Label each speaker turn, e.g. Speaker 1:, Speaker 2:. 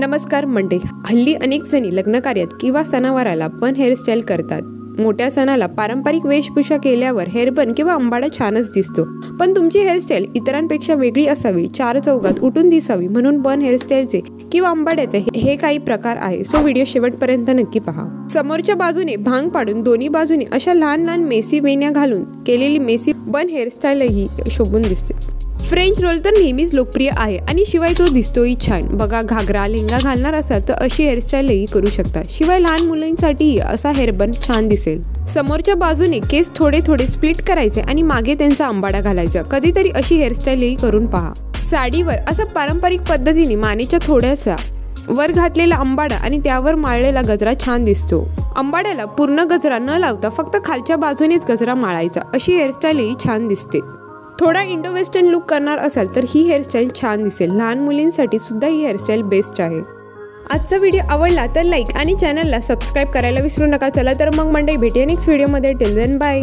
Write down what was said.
Speaker 1: नमस्कार मंडळी, हल्ली अनेक जणी लग्न कार्यात किंवा सणावाराला बन हेअरस्टाईल करतात। मोठ्या सणाला पारंपरिक वेशभूषा केल्यावर हेअरबन किंवा अंबाडा छानच दिसतो, पण तुमची हेअरस्टाईल इतरांपेक्षा वेगळी असावी, चार चौघात उठून दिसावी म्हणून बन हेअरस्टाईलचे किंवा अंबाड्याचे हे काही प्रकार आहे। सो व्हिडिओ शेवटपर्यंत नक्की पहा। समोरच्या बाजूने भांग पाडून दोन्ही बाजूने अशा लहान लहान मेसी वेण्या घालून केलेली मेसी बन हेअरस्टाईलही शोभून दिसते। फ्रेंच रोल तर नेहमीच लोकप्रिय आहे आणि शिवाय तो दिसतोही छान। बघा, घागरा लेंगा घालणार असाल तर अशी हेअरस्टाईलही करू शकता। शिवाय लहान मुलांसाठीही असा हेअरबन छान दिसेल। समोरच्या बाजूने केस थोडे थोडे स्प्लिट करायचे आणि मागे त्यांचा अंबाडा घालायचा। कधीतरी अशी हेअरस्टाईलही करून पहा। साडीवर असा पारंपरिक पद्धतीने मानेच्या थोड्यासा वर घातलेला अंबाडा आणि त्यावर माळलेला गजरा छान दिसतो। अंबाड्याला पूर्ण गजरा न लावता फक्त खालच्या बाजूनेच गजरा माळायचा, अशी हेअरस्टाईलही छान दिसते। थोडा इंडो वेस्टर्न लुक करणार असाल तर ही हेअरस्टाईल छान दिसेल। लहान मुलींसाठी सुद्धा ही हेअरस्टाईल बेस्ट आहे। आजचा व्हिडिओ आवडला तर लाईक आणि चॅनलला सबस्क्राईब करायला विसरू नका। चला तर मग मंडळी, भेटूया नेक्स्ट व्हिडिओमध्ये। Till then bye.